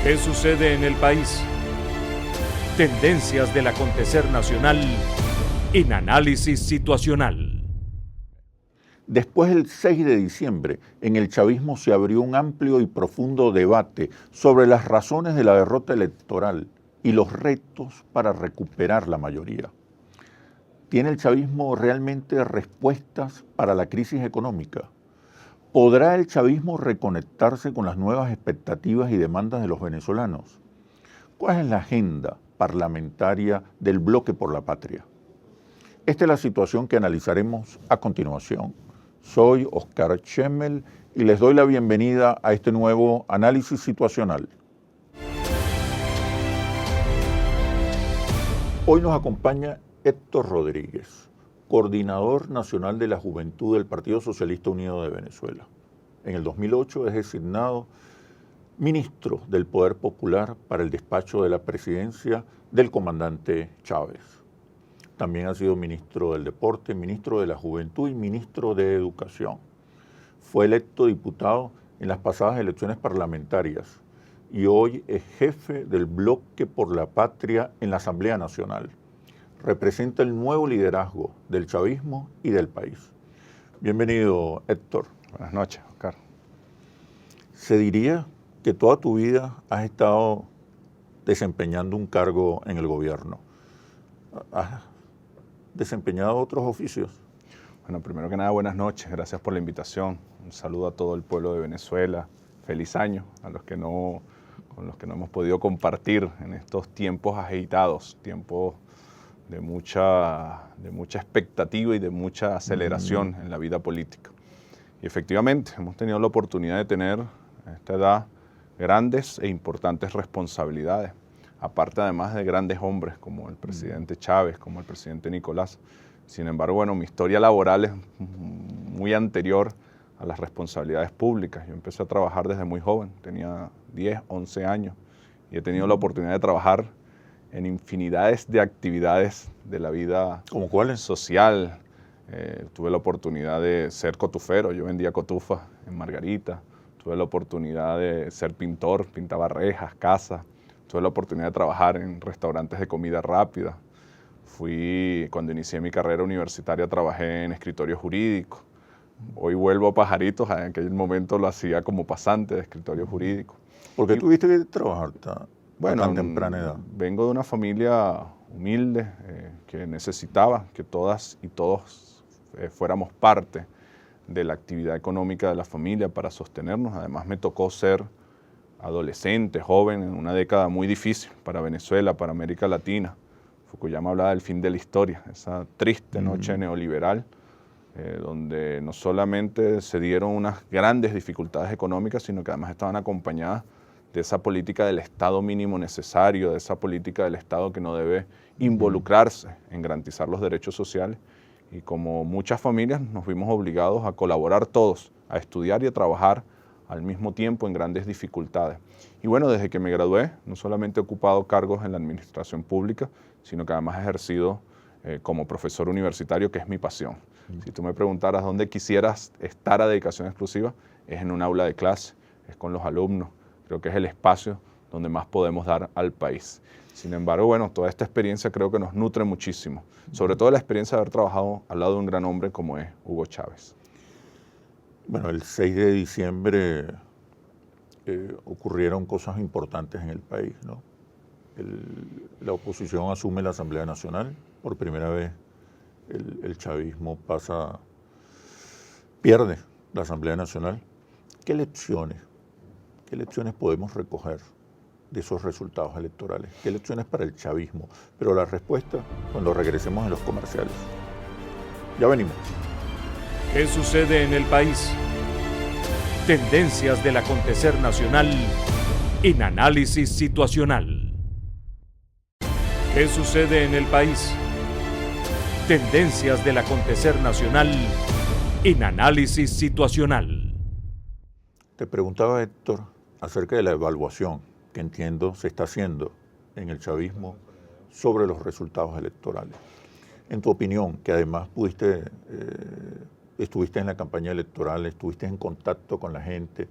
¿Qué sucede en el país? Tendencias del acontecer nacional en análisis situacional. Después del 6 de diciembre, en el chavismo se abrió un amplio y profundo debate sobre las razones de la derrota electoral y los retos para recuperar la mayoría. ¿Tiene el chavismo realmente respuestas para la crisis económica? ¿Podrá el chavismo reconectarse con las nuevas expectativas y demandas de los venezolanos? ¿Cuál es la agenda parlamentaria del Bloque por la Patria? Esta es la situación que analizaremos a continuación. Soy Oscar Schemmel y les doy la bienvenida a este nuevo análisis situacional. Hoy nos acompaña Héctor Rodríguez, coordinador nacional de la Juventud del Partido Socialista Unido de Venezuela. En el 2008 es designado ministro del Poder Popular para el despacho de la presidencia del comandante Chávez. También ha sido ministro del Deporte, ministro de la Juventud y ministro de Educación. Fue electo diputado en las pasadas elecciones parlamentarias y hoy es jefe del Bloque por la Patria en la Asamblea Nacional. Representa el nuevo liderazgo del chavismo y del país. Bienvenido, Héctor. Buenas noches, Oscar. Se diría que toda tu vida has estado desempeñando un cargo en el gobierno. ¿Has desempeñado otros oficios? Bueno, primero que nada, buenas noches. Gracias por la invitación. Un saludo a todo el pueblo de Venezuela. Feliz año a los que con los que no hemos podido compartir en estos tiempos agitados, tiempos de mucha expectativa y de mucha aceleración en la vida política. Y efectivamente, hemos tenido la oportunidad de tener a esta edad grandes e importantes responsabilidades, aparte además de grandes hombres como el presidente Chávez, como el presidente Nicolás. Sin embargo, bueno, mi historia laboral es muy anterior a las responsabilidades públicas. Yo empecé a trabajar desde muy joven, tenía 10, 11 años, y he tenido la oportunidad de trabajar en infinidades de actividades de la vida ¿Cómo cuáles? social. Tuve la oportunidad de ser cotufero, yo vendía cotufas en Margarita. Tuve la oportunidad de ser pintor, pintaba rejas, casas. Tuve la oportunidad de trabajar en restaurantes de comida rápida. Cuando inicié mi carrera universitaria, trabajé en escritorio jurídico. Hoy vuelvo a Pajaritos, en aquel momento lo hacía como pasante de escritorio jurídico. ¿Por qué tuviste que trabajar a tan temprana edad? Vengo de una familia humilde que necesitaba que todas y todos fuéramos parte de la actividad económica de la familia para sostenernos. Además me tocó ser adolescente, joven, en una década muy difícil para Venezuela, para América Latina. Fukuyama hablaba del fin de la historia, esa triste noche neoliberal, donde no solamente se dieron unas grandes dificultades económicas, sino que además estaban acompañadas de esa política del Estado mínimo necesario, de esa política del Estado que no debe involucrarse en garantizar los derechos sociales. Y como muchas familias nos vimos obligados a colaborar todos, a estudiar y a trabajar al mismo tiempo en grandes dificultades. Y bueno, desde que me gradué, no solamente he ocupado cargos en la administración pública, sino que además he ejercido como profesor universitario, que es mi pasión. Si tú me preguntaras dónde quisieras estar a dedicación exclusiva, es en un aula de clase, es con los alumnos. Creo que es el espacio donde más podemos dar al país. Sin embargo, bueno, toda esta experiencia creo que nos nutre muchísimo, sobre todo la experiencia de haber trabajado al lado de un gran hombre como es Hugo Chávez. Bueno, el 6 de diciembre ocurrieron cosas importantes en el país, ¿no? La oposición asume la Asamblea Nacional, por primera vez el chavismo pierde la Asamblea Nacional. ¿Qué lecciones podemos recoger de esos resultados electorales? ¿Qué lecciones para el chavismo? Pero la respuesta cuando regresemos en los comerciales. Ya venimos. ¿Qué sucede en el país? Tendencias del acontecer nacional en análisis situacional. ¿Qué sucede en el país? Tendencias del acontecer nacional en análisis situacional. Te preguntaba, Héctor, acerca de la evaluación que entiendo se está haciendo en el chavismo sobre los resultados electorales. En tu opinión, que además estuviste en la campaña electoral, estuviste en contacto con la gente,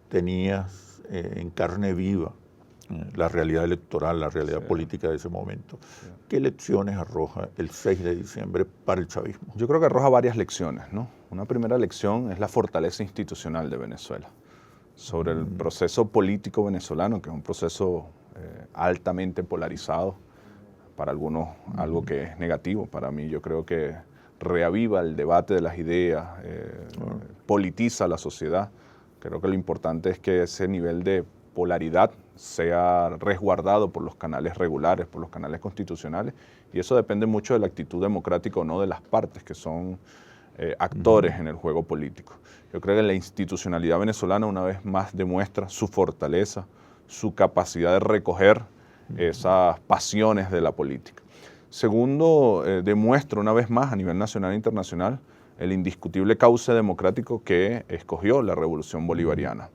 tenías en carne viva la realidad electoral, la realidad política de ese momento. ¿Qué lecciones arroja el 6 de diciembre para el chavismo? Yo creo que arroja varias lecciones, ¿no? Una primera lección es la fortaleza institucional de Venezuela, sobre el proceso político venezolano, que es un proceso altamente polarizado, para algunos algo que es negativo, para mí yo creo que reaviva el debate de las ideas, politiza la sociedad. Creo que lo importante es que ese nivel de polaridad sea resguardado por los canales regulares, por los canales constitucionales, y eso depende mucho de la actitud democrática o no de las partes, que son actores en el juego político. Yo creo que la institucionalidad venezolana una vez más demuestra su fortaleza, su capacidad de recoger esas pasiones de la política. Segundo, demuestra una vez más a nivel nacional e internacional el indiscutible cauce democrático que escogió la Revolución Bolivariana.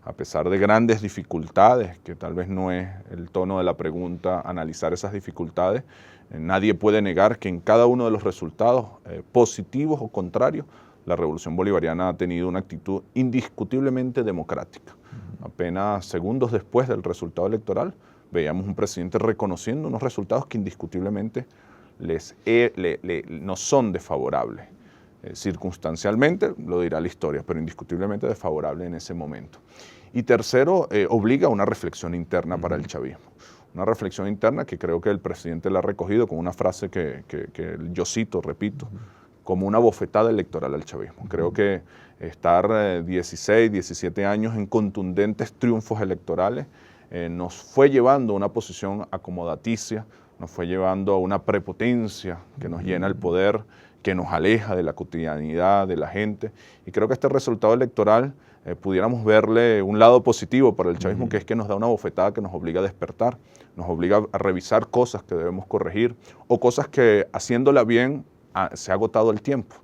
A pesar de grandes dificultades, que tal vez no es el tono de la pregunta analizar esas dificultades, nadie puede negar que en cada uno de los resultados, positivos o contrarios, la Revolución Bolivariana ha tenido una actitud indiscutiblemente democrática. Apenas segundos después del resultado electoral, veíamos un presidente reconociendo unos resultados que indiscutiblemente no son desfavorables. Circunstancialmente, lo dirá la historia, pero indiscutiblemente desfavorable en ese momento. Y tercero, obliga a una reflexión interna para el chavismo. Una reflexión interna que creo que el presidente la ha recogido con una frase que yo cito, repito, como una bofetada electoral al chavismo. Creo que estar 16, 17 años en contundentes triunfos electorales nos fue llevando a una posición acomodaticia, nos fue llevando a una prepotencia que nos llena el poder, que nos aleja de la cotidianidad de la gente. Y creo que este resultado electoral pudiéramos verle un lado positivo para el chavismo, que es que nos da una bofetada que nos obliga a despertar, nos obliga a revisar cosas que debemos corregir o cosas que haciéndola bien se ha agotado el tiempo.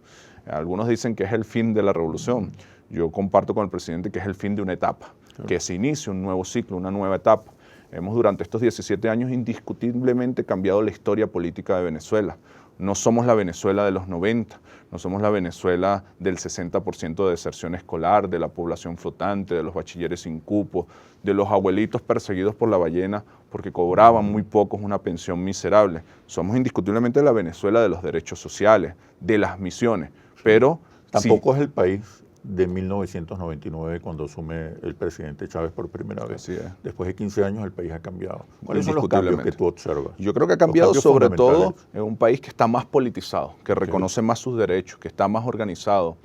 Algunos dicen que es el fin de la revolución. Yo comparto con el presidente que es el fin de una etapa, que se inicia un nuevo ciclo, una nueva etapa. Hemos durante estos 17 años indiscutiblemente cambiado la historia política de Venezuela. No somos la Venezuela de los 90, no somos la Venezuela del 60% de deserción escolar, de la población flotante, de los bachilleres sin cupo, de los abuelitos perseguidos por la ballena porque cobraban muy pocos una pensión miserable. Somos indiscutiblemente la Venezuela de los derechos sociales, de las misiones, pero tampoco es el país de 1999 cuando asume el presidente Chávez por primera vez. Así es. Después de 15 años el país ha cambiado. ¿Cuáles son los cambios que tú observas? Yo creo que ha cambiado sobre todo en un país que está más politizado, que reconoce más sus derechos, que está más organizado,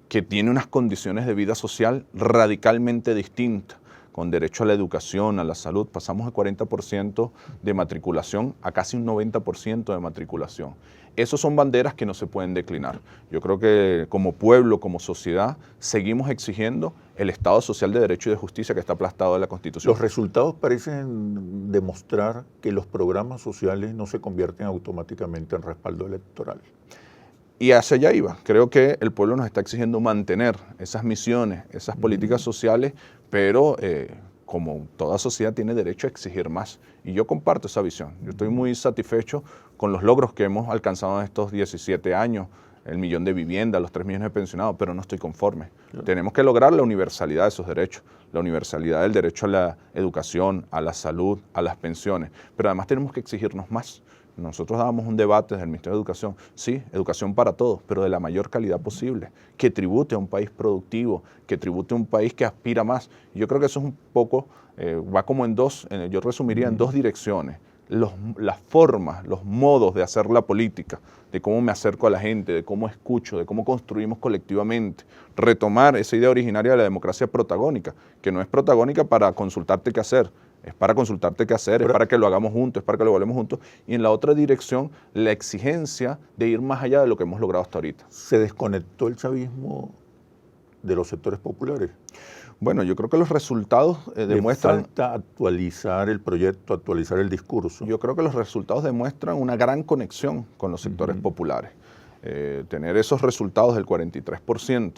que tiene unas condiciones de vida social radicalmente distintas, con derecho a la educación, a la salud. Pasamos de 40% de matriculación a casi un 90% de matriculación. Esas son banderas que no se pueden declinar. Yo creo que como pueblo, como sociedad, seguimos exigiendo el Estado social de derecho y de justicia que está aplastado en la Constitución. Los resultados parecen demostrar que los programas sociales no se convierten automáticamente en respaldo electoral. Y hacia allá iba. Creo que el pueblo nos está exigiendo mantener esas misiones, esas políticas sociales, pero como toda sociedad tiene derecho a exigir más. Y yo comparto esa visión. Yo estoy muy satisfecho con los logros que hemos alcanzado en estos 17 años, el 1 millón de viviendas, los 3 millones de pensionados, pero no estoy conforme. Claro. Tenemos que lograr la universalidad de esos derechos, la universalidad del derecho a la educación, a la salud, a las pensiones, pero además tenemos que exigirnos más. Nosotros dábamos un debate desde el Ministerio de Educación, sí, educación para todos, pero de la mayor calidad posible, que tribute a un país productivo, que tribute a un país que aspira más. Y yo creo que eso es un poco, va como en dos, yo resumiría en dos direcciones. Las formas, los modos de hacer la política, de cómo me acerco a la gente, de cómo escucho, de cómo construimos colectivamente, retomar esa idea originaria de la democracia protagónica, que no es protagónica para consultarte qué hacer, es para consultarte qué hacer, es para que lo hagamos juntos, es para que lo evaluemos juntos, y en la otra dirección, la exigencia de ir más allá de lo que hemos logrado hasta ahorita. ¿Se desconectó el chavismo de los sectores populares? Bueno, yo creo que los resultados demuestran... Le falta actualizar el proyecto, actualizar el discurso. Yo creo que los resultados demuestran una gran conexión con los sectores populares. Tener esos resultados del 43%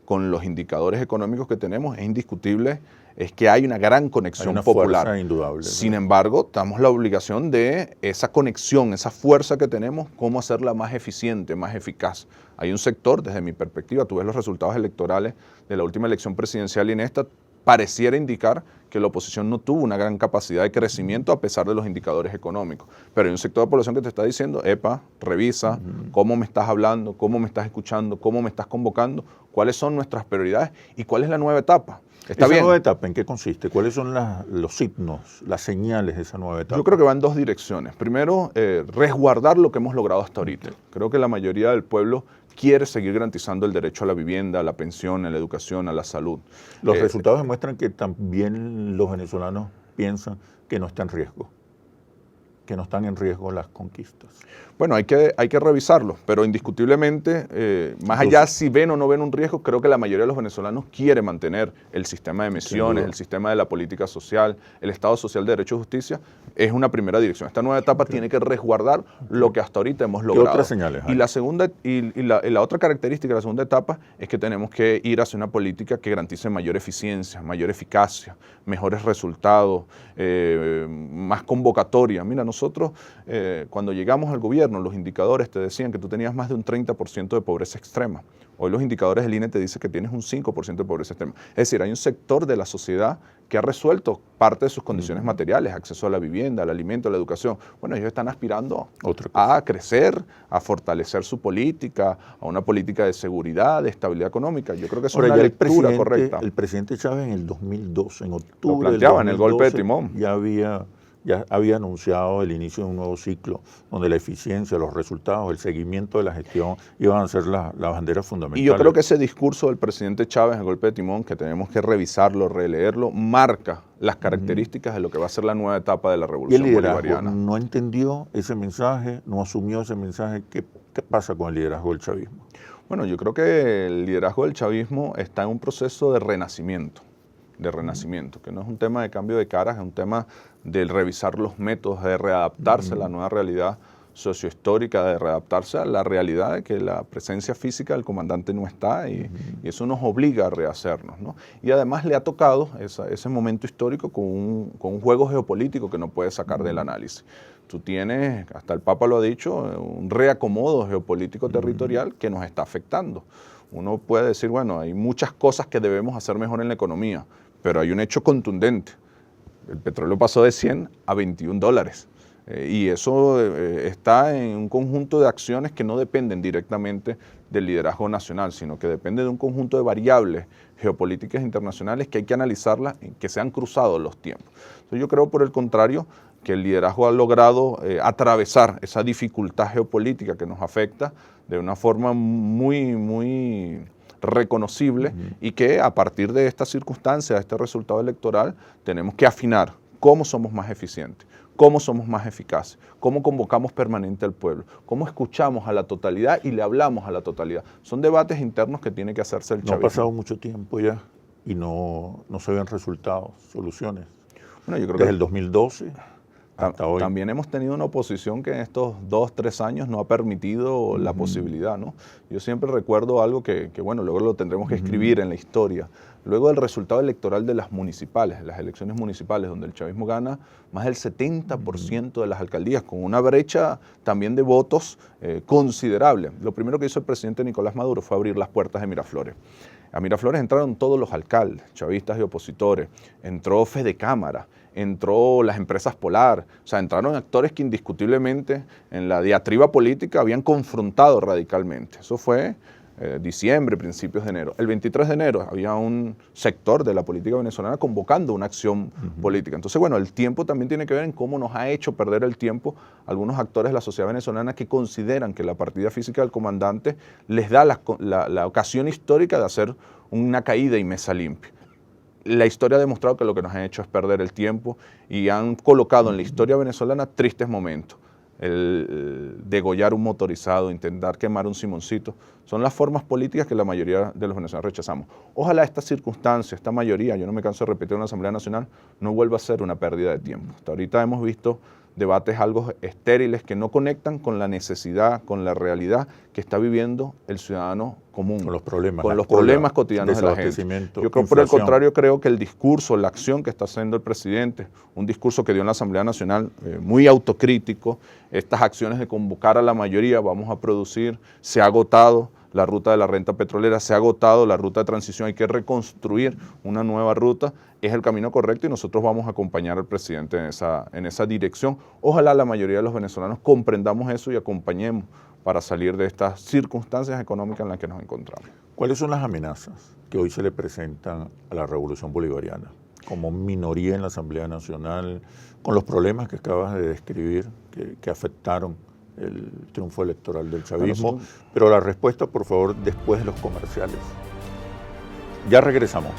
con los indicadores económicos que tenemos es indiscutible, es que hay una gran conexión hay una popular. Fuerza indudable. Sin embargo, tenemos la obligación de esa conexión, esa fuerza que tenemos, cómo hacerla más eficiente, más eficaz. Hay un sector, desde mi perspectiva, tú ves los resultados electorales de la última elección presidencial y en esta, pareciera indicar que la oposición no tuvo una gran capacidad de crecimiento a pesar de los indicadores económicos. Pero hay un sector de población que te está diciendo, epa, revisa cómo me estás hablando, cómo me estás escuchando, cómo me estás convocando, cuáles son nuestras prioridades y cuál es la nueva etapa. ¿Está bien? ¿Esa nueva etapa en qué consiste? ¿Cuáles son los signos, las señales de esa nueva etapa? Yo creo que va en dos direcciones. Primero, resguardar lo que hemos logrado hasta ahorita. Creo que la mayoría del pueblo quiere seguir garantizando el derecho a la vivienda, a la pensión, a la educación, a la salud. Los resultados demuestran que también los venezolanos piensan que no está en riesgo, que no están en riesgo las conquistas. Bueno, hay que revisarlo, pero indiscutiblemente, más allá si ven o no ven un riesgo, creo que la mayoría de los venezolanos quiere mantener el sistema de emisiones, el sistema de la política social, el Estado social de Derecho y Justicia, es una primera dirección. Esta nueva etapa tiene que resguardar lo que hasta ahorita hemos logrado. ¿Qué otras señales hay? Y la segunda, la otra característica de la segunda etapa es que tenemos que ir hacia una política que garantice mayor eficiencia, mayor eficacia, mejores resultados, más convocatoria. Mira, nosotros cuando llegamos al gobierno, los indicadores te decían que tú tenías más de un 30% de pobreza extrema. Hoy los indicadores del INE te dicen que tienes un 5% de pobreza extrema. Es decir, hay un sector de la sociedad que ha resuelto parte de sus condiciones materiales, acceso a la vivienda, al alimento, a la educación. Bueno, ellos están aspirando a crecer, a fortalecer su política, a una política de seguridad, de estabilidad económica. Yo creo que es una lectura correcta. El presidente Chávez en el 2012, en octubre lo planteaba en el golpe de timón. Ya había anunciado el inicio de un nuevo ciclo donde la eficiencia, los resultados, el seguimiento de la gestión iban a ser la bandera fundamental. Y yo creo que ese discurso del presidente Chávez en el golpe de timón, que tenemos que revisarlo, releerlo, marca las características de lo que va a ser la nueva etapa de la revolución bolivariana. ¿No entendió ese mensaje, no asumió ese mensaje? ¿Qué pasa con el liderazgo del chavismo? Bueno, yo creo que el liderazgo del chavismo está en un proceso de renacimiento, que no es un tema de cambio de caras, es un tema de revisar los métodos, de readaptarse a la nueva realidad sociohistórica, de readaptarse a la realidad de que la presencia física del comandante no está y eso nos obliga a rehacernos, ¿no? Y además le ha tocado ese momento histórico con un juego geopolítico que no puede sacar del análisis. Tú tienes, hasta el Papa lo ha dicho, un reacomodo geopolítico territorial que nos está afectando. Uno puede decir, bueno, hay muchas cosas que debemos hacer mejor en la economía, pero hay un hecho contundente. El petróleo pasó de 100 a 21 dólares. Y eso está en un conjunto de acciones que no dependen directamente del liderazgo nacional, sino que depende de un conjunto de variables geopolíticas internacionales que hay que analizarlas, que se han cruzado los tiempos. Entonces yo creo, por el contrario, que el liderazgo ha logrado atravesar esa dificultad geopolítica que nos afecta de una forma muy reconocible y que a partir de esta circunstancia, de este resultado electoral, tenemos que afinar cómo somos más eficientes, cómo somos más eficaces, cómo convocamos permanente al pueblo, cómo escuchamos a la totalidad y le hablamos a la totalidad. Son debates internos que tiene que hacerse el chavismo. No ha pasado mucho tiempo ya y no se ven resultados, soluciones. Bueno, yo creo Desde que el 2012 hasta hoy. También hemos tenido una oposición que en estos 2-3 años no ha permitido la posibilidad, ¿no? Yo siempre recuerdo algo que, bueno, luego lo tendremos que escribir en la historia. Luego del resultado electoral de las municipales, las elecciones municipales, donde el chavismo gana más del 70% de las alcaldías, con una brecha también de votos considerable. Lo primero que hizo el presidente Nicolás Maduro fue abrir las puertas de Miraflores. A Miraflores entraron todos los alcaldes, chavistas y opositores, entró Fedecámara, entró las empresas Polar, o sea, entraron actores que indiscutiblemente en la diatriba política habían confrontado radicalmente. Eso fue diciembre, principios de enero. El 23 de enero había un sector de la política venezolana convocando una acción política. Entonces, bueno, el tiempo también tiene que ver en cómo nos ha hecho perder el tiempo algunos actores de la sociedad venezolana que consideran que la partida física del comandante les da la ocasión histórica de hacer una caída y mesa limpia. La historia ha demostrado que lo que nos han hecho es perder el tiempo y han colocado en la historia venezolana tristes momentos. El degollar un motorizado, intentar quemar un Simoncito, son las formas políticas que la mayoría de los venezolanos rechazamos. Ojalá esta circunstancia, esta mayoría, yo no me canso de repetir en la Asamblea Nacional, no vuelva a ser una pérdida de tiempo. Hasta ahorita hemos visto debates algo estériles que no conectan con la necesidad, con la realidad que está viviendo el ciudadano común. Con los problemas. Con los problemas cotidianos de la gente. Yo creo, por el contrario, creo que el discurso, la acción que está haciendo el presidente, un discurso que dio en la Asamblea Nacional muy autocrítico, estas acciones de convocar a la mayoría, vamos a producir, se ha agotado, la ruta de la renta petrolera, se ha agotado la ruta de transición, hay que reconstruir una nueva ruta, es el camino correcto y nosotros vamos a acompañar al presidente en esa dirección. Ojalá la mayoría de los venezolanos comprendamos eso y acompañemos para salir de estas circunstancias económicas en las que nos encontramos. ¿Cuáles son las amenazas que hoy se le presentan a la Revolución Bolivariana como minoría en la Asamblea Nacional, con los problemas que acabas de describir que afectaron el triunfo electoral del chavismo? Pero la respuesta, por favor, después de los comerciales. Ya regresamos.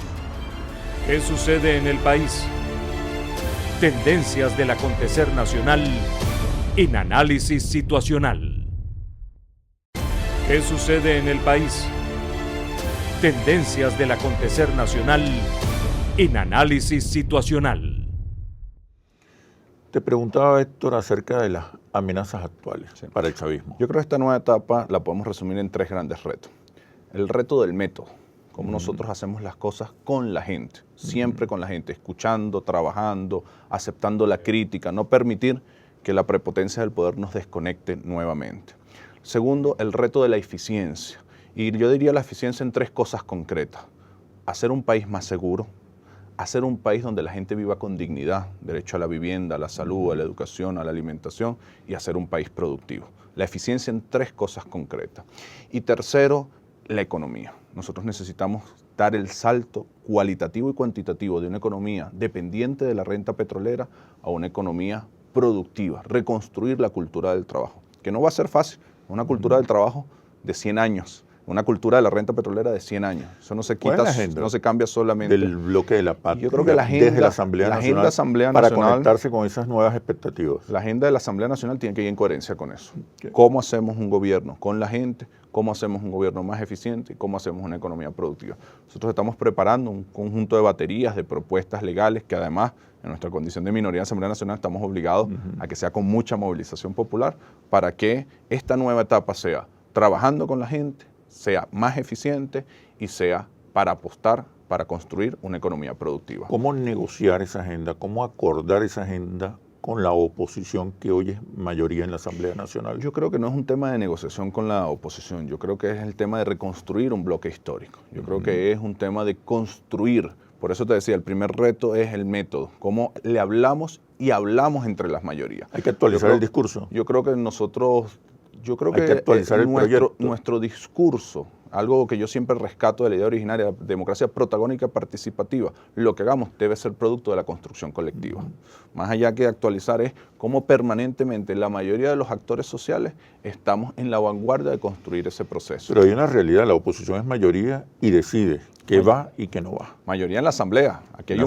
¿Qué sucede en el país? Tendencias del acontecer nacional en análisis situacional. ¿Qué sucede en el país? Tendencias del acontecer nacional en análisis situacional. Te preguntaba, Héctor, acerca de las amenazas actuales para el chavismo. Yo creo que esta nueva etapa la podemos resumir en 3 grandes retos. El reto del método, cómo nosotros hacemos las cosas con la gente, siempre con la gente, escuchando, trabajando, aceptando la crítica, no permitir que la prepotencia del poder nos desconecte nuevamente. Segundo, el reto de la eficiencia. Y yo diría la eficiencia en 3 cosas concretas. Hacer un país más seguro, hacer un país donde la gente viva con dignidad, derecho a la vivienda, a la salud, a la educación, a la alimentación, y hacer un país productivo. La eficiencia en 3 cosas concretas. Y tercero, la economía. Nosotros necesitamos dar el salto cualitativo y cuantitativo de una economía dependiente de la renta petrolera a una economía productiva, reconstruir la cultura del trabajo, que no va a ser fácil, una cultura del trabajo de 100 años, una cultura de la renta petrolera de 100 años. Eso no se quita, no se cambia solamente. Del bloque de la patria. Yo creo que la agenda, desde la Asamblea Nacional para conectarse con esas nuevas expectativas. La agenda de la Asamblea Nacional tiene que ir en coherencia con eso. ¿Cómo hacemos un gobierno con la gente? ¿Cómo hacemos un gobierno más eficiente? ¿Y cómo hacemos una economía productiva? Nosotros estamos preparando un conjunto de baterías de propuestas legales que además, en nuestra condición de minoría en la Asamblea Nacional, estamos obligados a que sea con mucha movilización popular para que esta nueva etapa sea trabajando con la gente, sea más eficiente y sea para apostar, para construir una economía productiva. ¿Cómo negociar esa agenda? ¿Cómo acordar esa agenda con la oposición que hoy es mayoría en la Asamblea Nacional? Yo creo que no es un tema de negociación con la oposición, yo creo que es el tema de reconstruir un bloque histórico. Yo creo que es un tema de construir. Por eso te decía, el primer reto es el método, cómo le hablamos y hablamos entre las mayorías. Hay que actualizar el discurso. Yo creo que nosotros... Yo creo que actualizar nuestro discurso, algo que yo siempre rescato de la idea originaria, democracia protagónica participativa, lo que hagamos debe ser producto de la construcción colectiva. Más allá que actualizar es cómo permanentemente la mayoría de los actores sociales estamos en la vanguardia de construir ese proceso. Pero hay una realidad, la oposición es mayoría y decide qué va y qué no va. Mayoría en la Asamblea. Aquí hay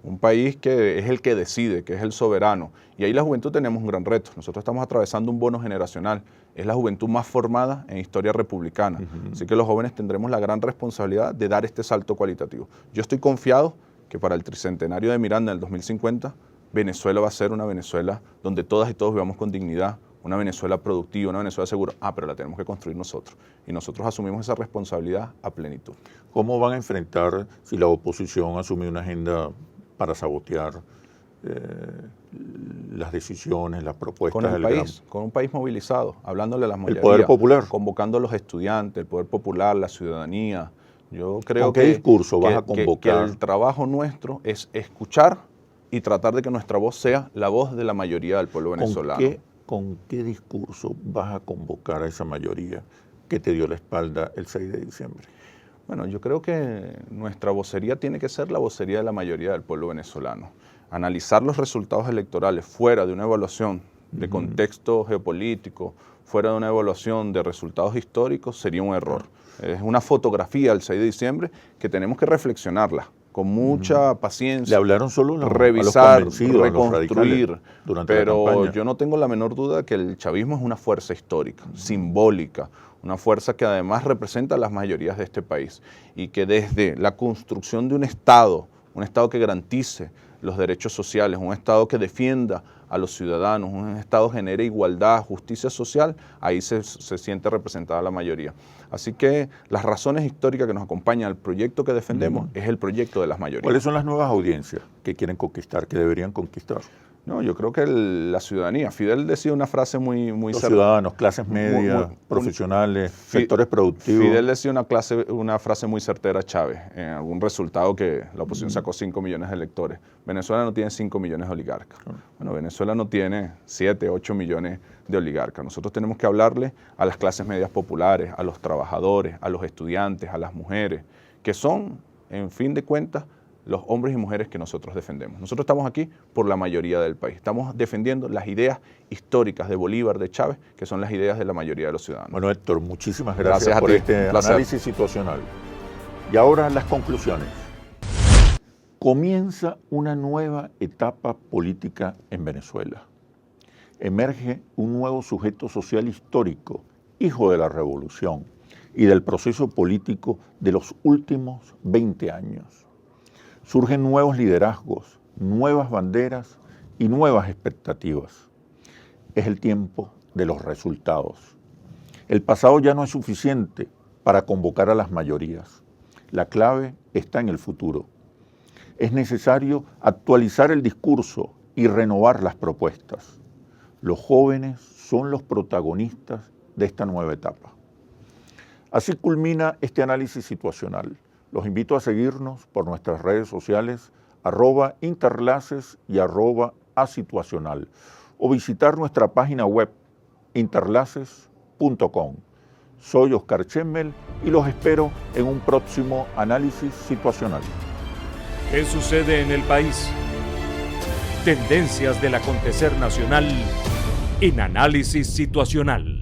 un país que es el que decide, que es el soberano. Y ahí la juventud tenemos un gran reto. Nosotros estamos atravesando un bono generacional. Es la juventud más formada en historia republicana. Así que los jóvenes tendremos la gran responsabilidad de dar este salto cualitativo. Yo estoy confiado que para el tricentenario de Miranda en el 2050, Venezuela va a ser una Venezuela donde todas y todos vivamos con dignidad, una Venezuela productiva, una Venezuela segura. Pero la tenemos que construir nosotros. Y nosotros asumimos esa responsabilidad a plenitud. ¿Cómo van a enfrentar si la oposición asume una agenda para sabotear las decisiones, las propuestas con con un país movilizado, hablándole a las mayorías, el poder popular, convocando a los estudiantes, el poder popular, la ciudadanía? Yo creo ¿con qué discurso vas a convocar? Que el trabajo nuestro es escuchar y tratar de que nuestra voz sea la voz de la mayoría del pueblo venezolano. ¿Con qué discurso vas a convocar a esa mayoría que te dio la espalda el 6 de diciembre? Bueno, yo creo que nuestra vocería tiene que ser la vocería de la mayoría del pueblo venezolano. Analizar los resultados electorales fuera de una evaluación de contexto geopolítico, fuera de una evaluación de resultados históricos, sería un error. Es una fotografía el 6 de diciembre que tenemos que reflexionarla con mucha paciencia. Le hablaron solo revisar, a los reconstruir, durante la campaña. Pero yo no tengo la menor duda que el chavismo es una fuerza histórica, simbólica, una fuerza que además representa a las mayorías de este país y que desde la construcción de un Estado que garantice los derechos sociales, un Estado que defienda a los ciudadanos, un Estado que genere igualdad, justicia social, ahí se siente representada la mayoría. Así que las razones históricas que nos acompañan al proyecto que defendemos es el proyecto de las mayorías. ¿Cuáles son las nuevas audiencias que quieren conquistar, que deberían conquistar? No, yo creo que la ciudadanía. Fidel decía una frase muy Los ciudadanos, clases medias, profesionales, sectores productivos. Fidel decía una frase muy certera a Chávez, en algún resultado que la oposición sacó 5 millones de electores. Venezuela no tiene 5 millones de oligarcas. Bueno, Venezuela no tiene 7, 8 millones de oligarcas. Nosotros tenemos que hablarle a las clases medias populares, a los trabajadores, a los estudiantes, a las mujeres, que son, en fin de cuentas, los hombres y mujeres que nosotros defendemos. Nosotros estamos aquí por la mayoría del país. Estamos defendiendo las ideas históricas de Bolívar, de Chávez, que son las ideas de la mayoría de los ciudadanos. Bueno, Héctor, muchísimas gracias por ti. este análisis situacional. Y ahora las conclusiones. Comienza una nueva etapa política en Venezuela. Emerge un nuevo sujeto social histórico, hijo de la revolución y del proceso político de los últimos 20 años. Surgen nuevos liderazgos, nuevas banderas y nuevas expectativas. Es el tiempo de los resultados. El pasado ya no es suficiente para convocar a las mayorías. La clave está en el futuro. Es necesario actualizar el discurso y renovar las propuestas. Los jóvenes son los protagonistas de esta nueva etapa. Así culmina este análisis situacional. Los invito a seguirnos por nuestras redes sociales @interlaces y @asituacional o visitar nuestra página web interlaces.com. Soy Oscar Chemmel y los espero en un próximo análisis situacional. ¿Qué sucede en el país? Tendencias del acontecer nacional en Análisis Situacional.